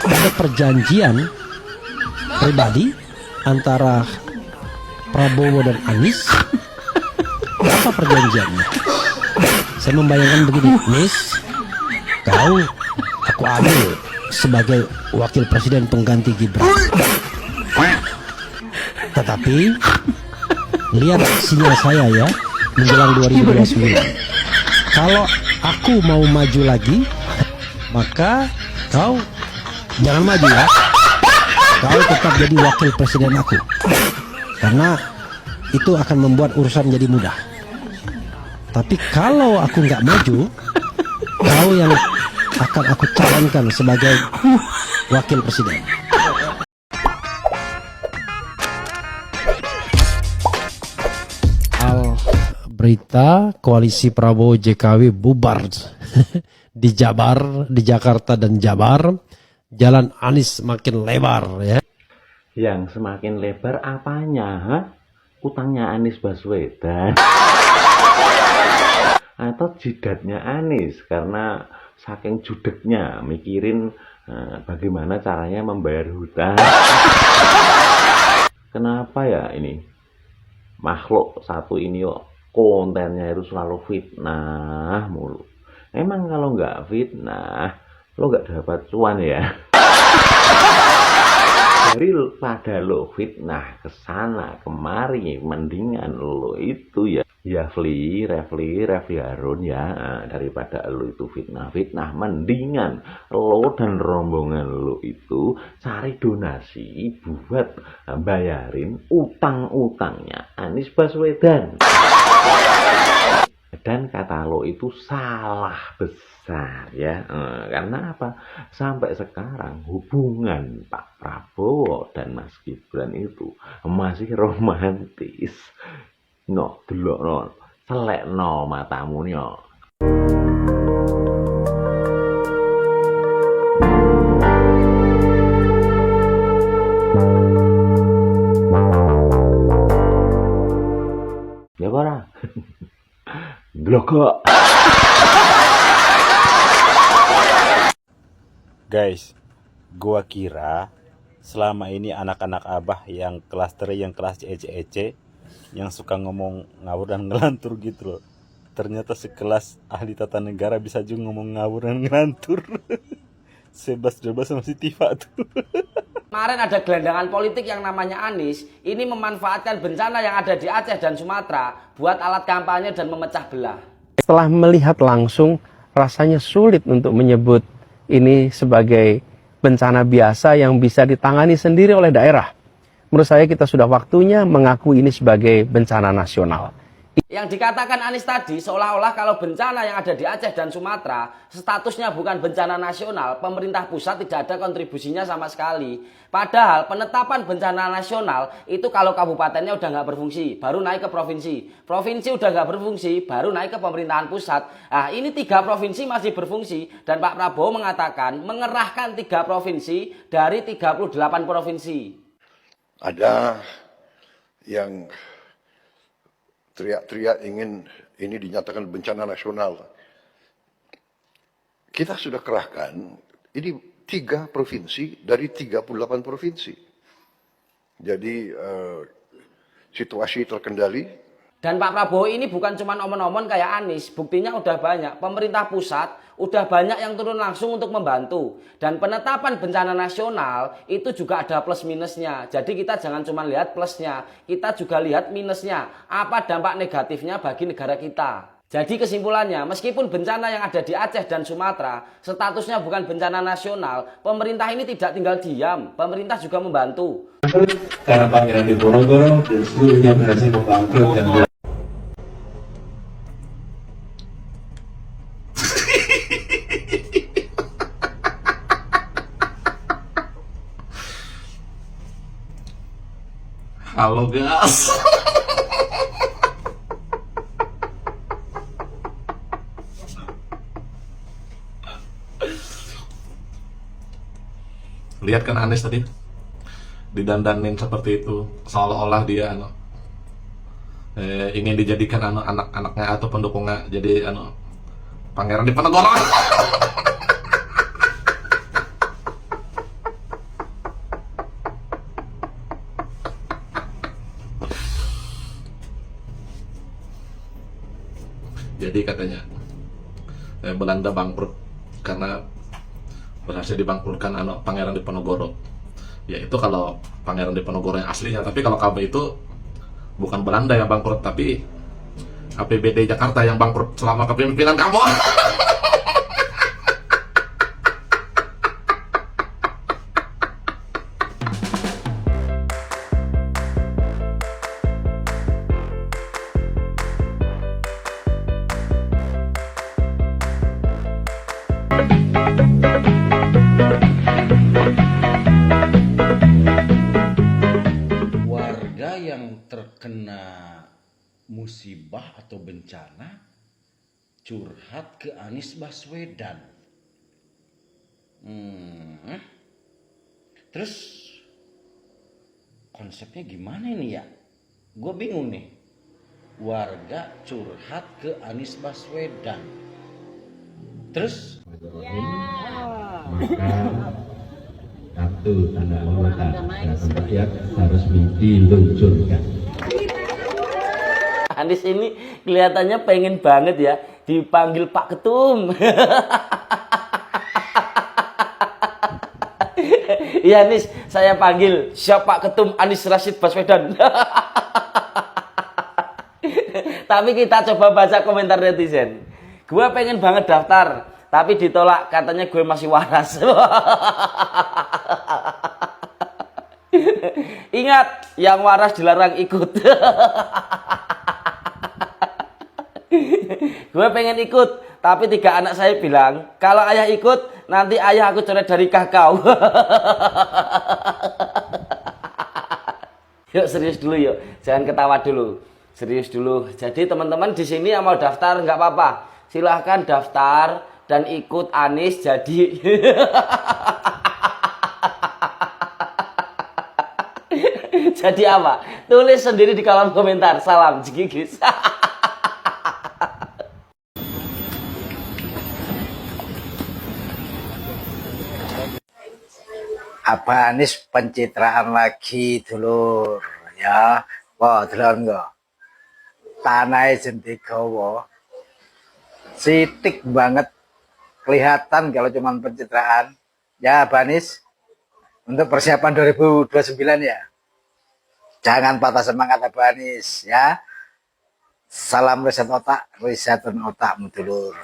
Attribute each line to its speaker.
Speaker 1: ada perjanjian pribadi antara Prabowo dan Anies. Apa perjanjiannya? Saya membayangkan begini, Anies, aku ambil sebagai wakil presiden pengganti Gibran. Tetapi lihat sinyal saya ya menjelang 2029. Kalau aku mau maju lagi, maka kau jangan maju ya. Kau tetap jadi wakil presiden aku. Karena itu akan membuat urusan jadi mudah. Tapi kalau aku nggak maju, kau yang akan aku calonkan sebagai wakil presiden. Berita koalisi Prabowo JKW bubar di Jabar, di Jakarta dan Jabar. Jalan Anies makin lebar ya.
Speaker 2: Yang semakin lebar apanya? Hah? Utangnya Anies Baswedan atau jidatnya Anies karena saking judeknya mikirin bagaimana caranya membayar hutang. Kenapa ya ini makhluk satu ini kok kontennya itu selalu fitnah mulu. Emang kalau nggak fitnah lo nggak dapat cuan ya. Daripada lo fitnah kesana kemari, mendingan lo itu ya Refli Harun ya, daripada lo itu fitnah mendingan lo dan rombongan lo itu cari donasi buat bayarin utang-utangnya Anies Baswedan. Dan kata lo itu salah besar ya, karena apa? Sampai sekarang hubungan Pak Prabowo dan Mas Gibran itu masih romantis. No, delok no, selek no matamu no. Ya para. Blok.
Speaker 3: Guys, gua kira selama ini anak-anak abah yang kelas ece-ece yang suka ngomong ngawur dan ngelantur gitu loh. Ternyata sekelas ahli tata negara bisa juga ngomong ngawur dan ngelantur. Sebas-bebas sama si Tifa tuh.
Speaker 4: Kemarin ada gelandangan politik yang namanya Anies, ini memanfaatkan bencana yang ada di Aceh dan Sumatera buat alat kampanye dan memecah belah.
Speaker 5: Setelah melihat langsung, rasanya sulit untuk menyebut ini sebagai bencana biasa yang bisa ditangani sendiri oleh daerah. Menurut saya kita sudah waktunya mengakui ini sebagai bencana nasional.
Speaker 4: Yang dikatakan Anies tadi seolah-olah kalau bencana yang ada di Aceh dan Sumatera statusnya bukan bencana nasional, pemerintah pusat tidak ada kontribusinya sama sekali. Padahal penetapan bencana nasional itu kalau kabupatennya udah nggak berfungsi, baru naik ke provinsi. Provinsi udah nggak berfungsi, baru naik ke pemerintahan pusat. Nah ini 3 provinsi masih berfungsi dan Pak Prabowo mengatakan mengerahkan 3 provinsi dari 38 provinsi.
Speaker 6: Ada yang teriak-teriak ingin ini dinyatakan bencana nasional. Kita sudah kerahkan ini 3 provinsi dari 38 provinsi. Jadi situasi terkendali.
Speaker 4: Dan Pak Prabowo ini bukan cuma omon-omon kayak Anies, buktinya udah banyak. Pemerintah pusat udah banyak yang turun langsung untuk membantu. Dan penetapan bencana nasional itu juga ada plus minusnya. Jadi kita jangan cuma lihat plusnya, kita juga lihat minusnya. Apa dampak negatifnya bagi negara kita. Jadi kesimpulannya, meskipun bencana yang ada di Aceh dan Sumatera statusnya bukan bencana nasional, pemerintah ini tidak tinggal diam, pemerintah juga membantu.
Speaker 7: Karena Pangeran Diponegoro dan seluruhnya berhasil membangkit dan
Speaker 8: halo guys. Lihat kan Anies tadi didandanin seperti itu, seolah-olah dia ingin dijadikan anak-anaknya atau pendukungnya jadi Pangeran Diponegoro. APBD katanya. Belanda bangkrut karena berhasil dibangkrutkan Pangeran Diponegoro. Ya itu kalau Pangeran Diponegoro yang aslinya, tapi kalau KB itu bukan Belanda yang bangkrut, tapi APBD Jakarta yang bangkrut selama kepemimpinan kamu.
Speaker 9: Warga yang terkena musibah atau bencana curhat ke Anies Baswedan. Terus konsepnya gimana ini ya? Gue bingung nih. Warga curhat ke Anies Baswedan. Terus
Speaker 7: maka kartu tanda anggota Gerakan Rakyat harus diluncurkan.
Speaker 4: Anies ini kelihatannya pengen banget ya dipanggil Pak Ketum. Iya Anies, saya panggil. Siap Pak Ketum, Anies Rashid Baswedan. Tapi kita coba baca komentar netizen. Gue pengen banget daftar, tapi ditolak, katanya gue masih waras. Ingat, yang waras dilarang ikut. Gue pengen ikut, tapi 3 anak saya bilang, kalau ayah ikut, nanti ayah aku coret dari kakao. Yuk serius dulu yuk, jangan ketawa dulu, serius dulu. Jadi teman-teman di sini yang mau daftar nggak apa-apa, silahkan daftar dan ikut Anies jadi. Jadi apa? Tulis sendiri di kolom komentar. Salam Jigigis.
Speaker 10: Apa Anies pencitraan lagi dulur ya? Wah, dulur enggak? Tanah Jentigowo sitik banget kelihatan kalau cuma pencitraan. Ya, Anies untuk persiapan 2029 ya. Jangan patah semangat Anies ya. Salam riset otak, risetun otakmu dulur.